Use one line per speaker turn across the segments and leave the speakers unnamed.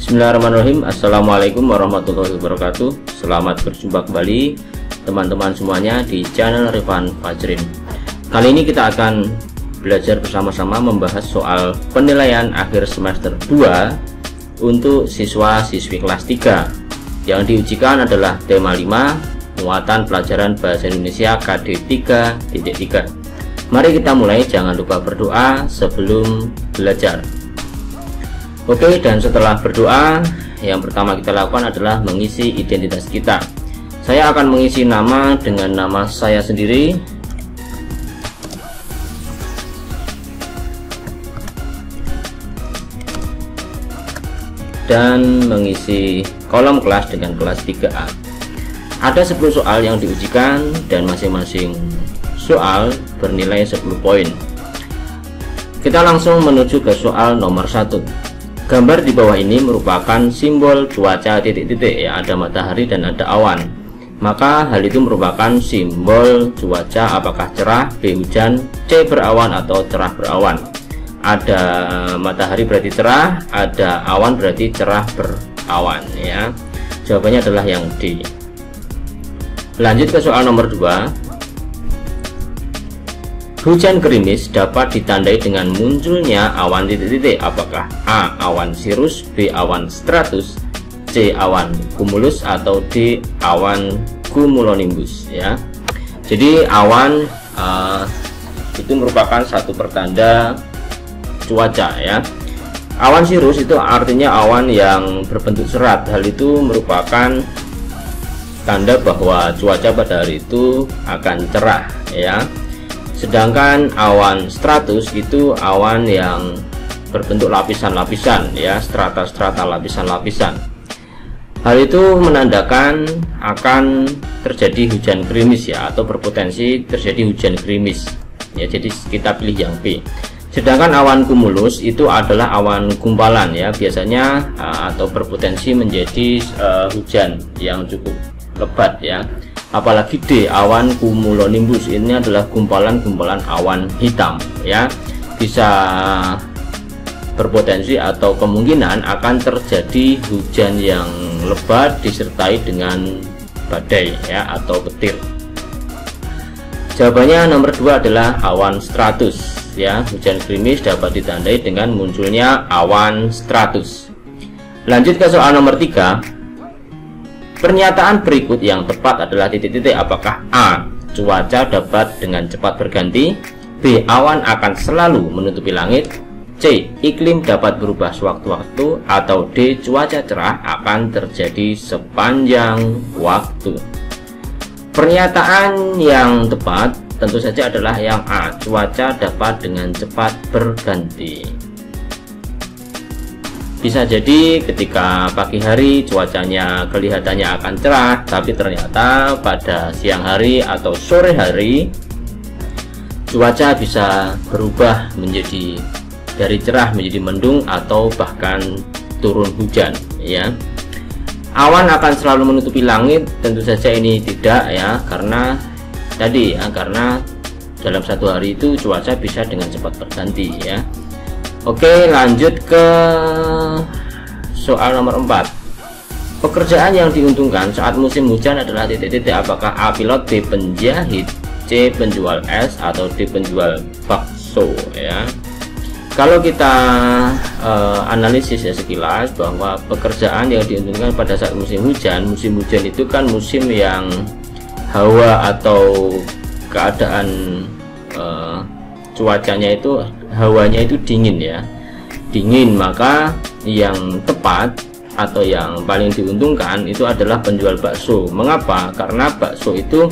Bismillahirrahmanirrahim. Assalamualaikum warahmatullahi wabarakatuh. Selamat berjumpa kembali teman-teman semuanya di channel Rifan Fajrin. Kali ini kita akan belajar bersama-sama membahas soal penilaian akhir semester 2 untuk siswa-siswi kelas 3. Yang diujikan adalah tema 5, muatan pelajaran bahasa Indonesia KD 3.3. Mari kita mulai, jangan lupa berdoa sebelum belajar. Oke, dan setelah berdoa, yang pertama kita lakukan adalah mengisi identitas kita. Saya akan mengisi nama dengan nama saya sendiri. Dan mengisi kolom kelas dengan kelas 3A. Ada 10 soal yang diujikan dan masing-masing soal bernilai 10 poin. Kita langsung menuju ke soal nomor 1. Gambar di bawah ini merupakan simbol cuaca titik-titik, ya, ada matahari dan ada awan. Maka hal itu merupakan simbol cuaca, apakah cerah, B hujan, C berawan atau cerah berawan. Ada matahari berarti cerah, ada awan berarti cerah berawan, ya. Jawabannya adalah yang D. Lanjut ke soal nomor 2. Hujan gerimis dapat ditandai dengan munculnya awan titik-titik. Apakah A. awan sirus, B. awan stratus, C. awan cumulus, atau D. awan cumulonimbus, ya. Jadi awan itu merupakan satu pertanda cuaca, ya. Awan sirus itu artinya awan yang berbentuk serat. Hal itu merupakan tanda bahwa cuaca pada hari itu akan cerah, ya. Sedangkan awan stratus itu awan yang berbentuk lapisan-lapisan, ya, strata-strata, lapisan-lapisan. Hal itu menandakan akan terjadi hujan gerimis, ya, atau berpotensi terjadi hujan gerimis, ya. Jadi kita pilih yang B. Sedangkan awan cumulus itu adalah awan gumpalan, ya, biasanya atau berpotensi menjadi hujan yang cukup lebat, ya. Apalagi D, awan cumulonimbus, ini adalah gumpalan-gumpalan awan hitam, ya, bisa berpotensi atau kemungkinan akan terjadi hujan yang lebat disertai dengan badai, ya, atau petir. Jawabannya nomor 2 adalah awan stratus, ya. Hujan gerimis dapat ditandai dengan munculnya awan stratus. Lanjut ke soal nomor 3. Pernyataan berikut yang tepat adalah titik-titik. Apakah A. cuaca dapat dengan cepat berganti, B. awan akan selalu menutupi langit, C. iklim dapat berubah sewaktu-waktu, atau D. cuaca cerah akan terjadi sepanjang waktu. Pernyataan yang tepat tentu saja adalah yang A. cuaca dapat dengan cepat berganti. Bisa jadi ketika pagi hari cuacanya kelihatannya akan cerah, tapi ternyata pada siang hari atau sore hari cuaca bisa berubah menjadi dari cerah menjadi mendung atau bahkan turun hujan, ya. Awan akan selalu menutupi langit, tentu saja ini tidak, ya, karena tadi, ya, karena dalam satu hari itu cuaca bisa dengan cepat berganti, ya. Oke, lanjut ke soal nomor 4. Pekerjaan yang diuntungkan saat musim hujan adalah titik-titik. Apakah A. pilot, B. penjahit, C. penjual es, atau D. penjual bakso, ya. Kalau kita analisis, ya, sekilas bahwa pekerjaan yang diuntungkan pada saat musim hujan itu kan musim yang hawa atau keadaan cuacanya itu, hawanya itu dingin, ya, dingin. Maka yang tepat atau yang paling diuntungkan itu adalah penjual bakso. Mengapa? Karena bakso itu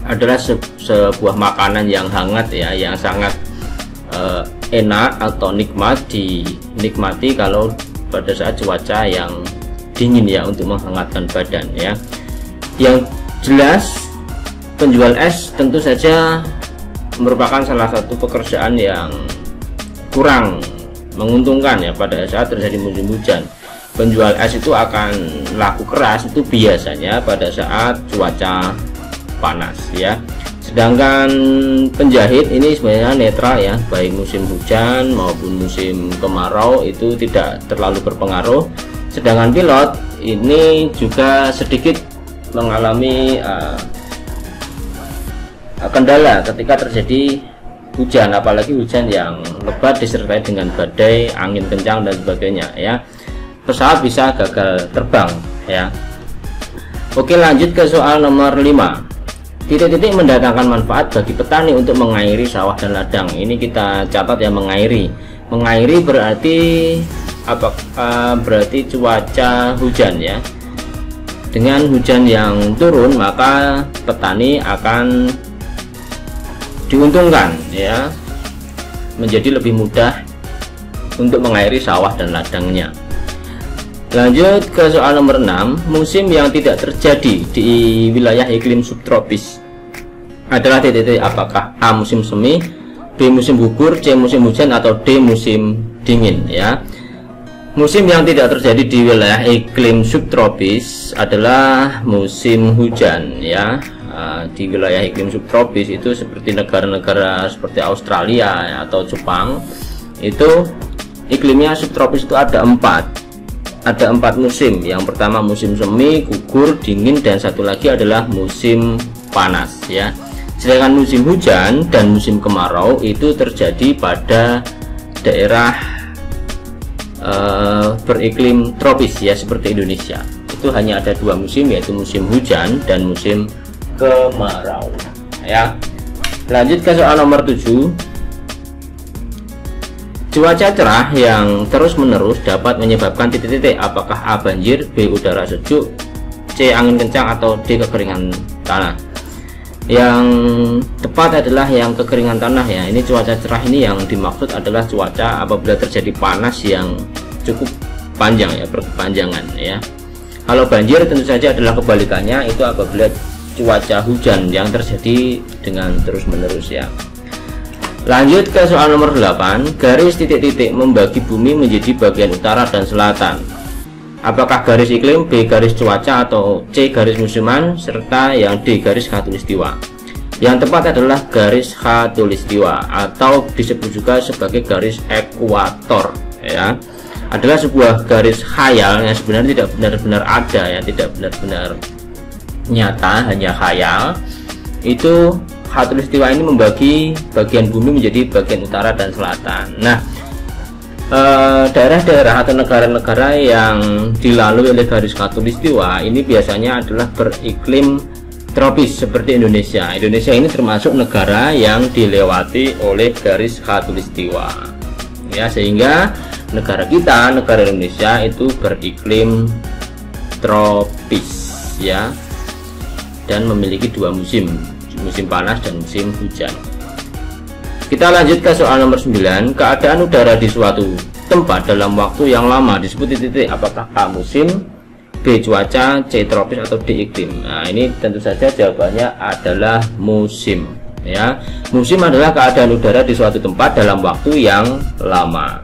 adalah sebuah makanan yang hangat, ya, yang sangat enak atau nikmat dinikmati kalau pada saat cuaca yang dingin, ya, untuk menghangatkan badan, ya. Yang jelas penjual es tentu saja merupakan salah satu pekerjaan yang kurang menguntungkan, ya, pada saat terjadi musim hujan. Penjual es itu akan laku keras itu biasanya pada saat cuaca panas, ya. Sedangkan penjahit ini sebenarnya netral, ya, baik musim hujan maupun musim kemarau itu tidak terlalu berpengaruh. Sedangkan pilot ini juga sedikit mengalami kendala ketika terjadi hujan, apalagi hujan yang lebat disertai dengan badai, angin kencang dan sebagainya ya. Pesawat bisa gagal terbang ya. Oke, lanjut ke soal nomor 5. Titik-titik mendatangkan manfaat bagi petani untuk mengairi sawah dan ladang. Ini kita catat ya, mengairi. Mengairi berarti apa? Berarti cuaca hujan ya. Dengan hujan yang turun maka petani akan diuntungkan ya, menjadi lebih mudah untuk mengairi sawah dan ladangnya. Lanjut ke soal nomor 6. Musim yang tidak terjadi di wilayah iklim subtropis adalah titik-titik. Apakah A musim semi, B musim gugur, C musim hujan, atau D musim dingin ya. Musim yang tidak terjadi di wilayah iklim subtropis adalah musim hujan ya. Di wilayah iklim subtropis itu seperti negara-negara seperti Australia atau Jepang, itu iklimnya subtropis itu ada empat musim. Yang pertama musim semi, gugur, dingin, dan satu lagi adalah musim panas ya. Sedangkan musim hujan dan musim kemarau itu terjadi pada daerah beriklim tropis ya, seperti Indonesia. Itu hanya ada 2 musim, yaitu musim hujan dan musim kemarau ya. Lanjut ke soal nomor 7. Cuaca cerah yang terus-menerus dapat menyebabkan titik-titik. Apakah A banjir, B udara sejuk, C angin kencang, atau D kekeringan tanah? Yang tepat adalah yang kekeringan tanah ya. Ini cuaca cerah ini yang dimaksud adalah cuaca apabila terjadi panas yang cukup panjang ya, berkepanjangan ya. Kalau banjir tentu saja adalah kebalikannya, itu apabila cuaca hujan yang terjadi dengan terus-menerus ya. Lanjut ke soal nomor 8. Garis titik-titik membagi bumi menjadi bagian utara dan selatan. Apakah garis iklim, B garis cuaca, atau C garis musiman, serta yang D garis khatulistiwa? Yang tepat adalah garis khatulistiwa, atau disebut juga sebagai garis ekuator ya. Adalah sebuah garis khayal yang sebenarnya tidak benar-benar ada ya, tidak benar-benar nyata, hanya khayal. Itu khatulistiwa ini membagi bagian bumi menjadi bagian utara dan selatan. Nah, daerah-daerah atau negara-negara yang dilalui oleh garis khatulistiwa ini biasanya adalah beriklim tropis seperti Indonesia. Indonesia ini termasuk negara yang dilewati oleh garis khatulistiwa ya, sehingga negara kita, negara Indonesia itu beriklim tropis ya, dan memiliki 2 musim, musim panas dan musim hujan. Kita lanjut ke soal nomor 9. Keadaan udara di suatu tempat dalam waktu yang lama disebut titik. Apakah A musim, B cuaca, C tropis, atau D iklim? Nah, ini tentu saja jawabannya adalah musim ya. Musim adalah keadaan udara di suatu tempat dalam waktu yang lama.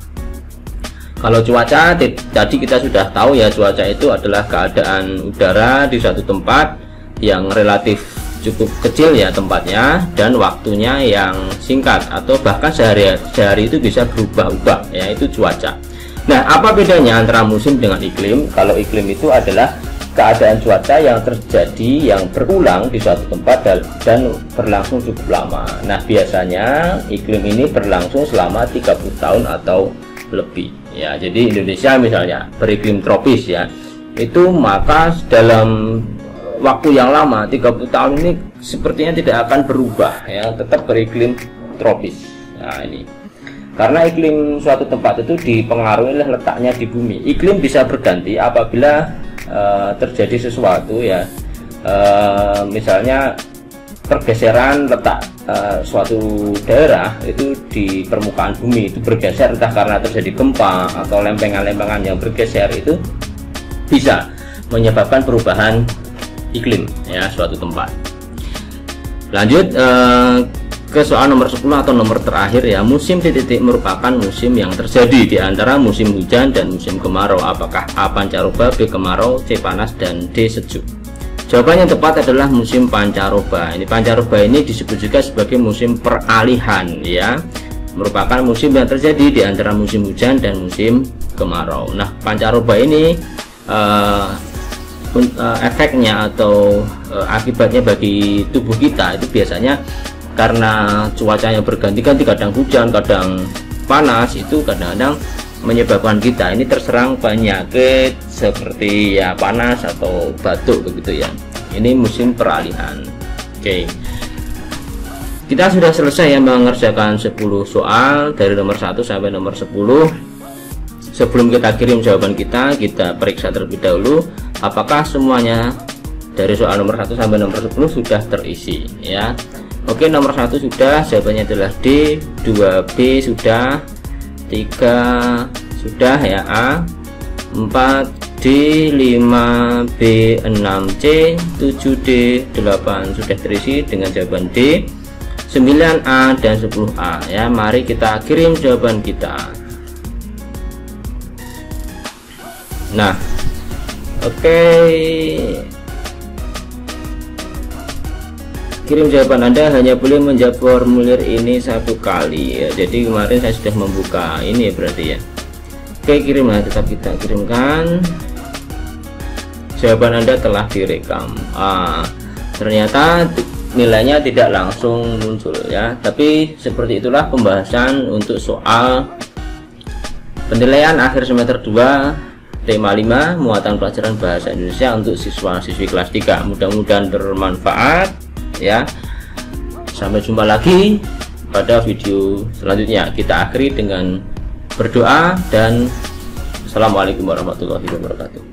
Kalau cuaca tadi kita sudah tahu ya, cuaca itu adalah keadaan udara di suatu tempat yang relatif cukup kecil ya tempatnya, dan waktunya yang singkat, atau bahkan sehari itu bisa berubah-ubah ya, itu cuaca. Nah, apa bedanya antara musim dengan iklim? Kalau iklim itu adalah keadaan cuaca yang terjadi, yang berulang di suatu tempat dan berlangsung cukup lama. Nah, biasanya iklim ini berlangsung selama 30 tahun atau lebih ya. Jadi Indonesia misalnya beriklim tropis ya, itu maka dalam waktu yang lama 30 tahun ini sepertinya tidak akan berubah ya, tetap beriklim tropis. Nah, ini karena iklim suatu tempat itu dipengaruhi oleh letaknya di bumi. Iklim bisa berganti apabila terjadi sesuatu ya, misalnya pergeseran letak suatu daerah itu di permukaan bumi itu bergeser, entah karena terjadi gempa atau lempengan-lempengan yang bergeser, itu bisa menyebabkan perubahan iklim ya suatu tempat. Lanjut ke soal nomor 10 atau nomor terakhir ya. Musim titik merupakan musim yang terjadi di antara musim hujan dan musim kemarau. Apakah A pancaroba, B kemarau, C panas, dan D sejuk? Jawaban yang tepat adalah musim pancaroba. Ini pancaroba ini disebut juga sebagai musim peralihan ya, merupakan musim yang terjadi di antara musim hujan dan musim kemarau. Nah, pancaroba ini efeknya atau akibatnya bagi tubuh kita itu biasanya karena cuacanya berganti-ganti, kadang hujan, kadang panas, itu kadang-kadang menyebabkan kita ini terserang penyakit seperti ya panas atau batuk begitu ya. Ini musim peralihan. Oke, kita sudah selesai ya mengerjakan 10 soal dari nomor 1 sampai nomor 10. Sebelum kita kirim jawaban kita periksa terlebih dahulu apakah semuanya dari soal nomor 1 sampai nomor 10 sudah terisi ya. Oke, nomor 1 sudah, jawabannya adalah D. 2B sudah, 3 sudah ya A, 4D, 5B, 6C, 7D, 8 sudah terisi dengan jawaban D, 9A dan 10A ya. Mari kita kirim jawaban kita. Nah, oke, kirim jawaban Anda hanya boleh menjawab formulir ini 1 kali ya. Jadi kemarin saya sudah membuka ini ya berarti ya. Oke, kirim, tetap kita kirimkan. Jawaban Anda telah direkam. Ternyata nilainya tidak langsung muncul ya, tapi seperti itulah pembahasan untuk soal penilaian akhir semester 2 tema 5 muatan pelajaran bahasa Indonesia untuk siswa-siswi kelas 3. Mudah-mudahan bermanfaat ya. Sampai jumpa lagi pada video selanjutnya. Kita akhiri dengan berdoa dan assalamualaikum warahmatullahi wabarakatuh.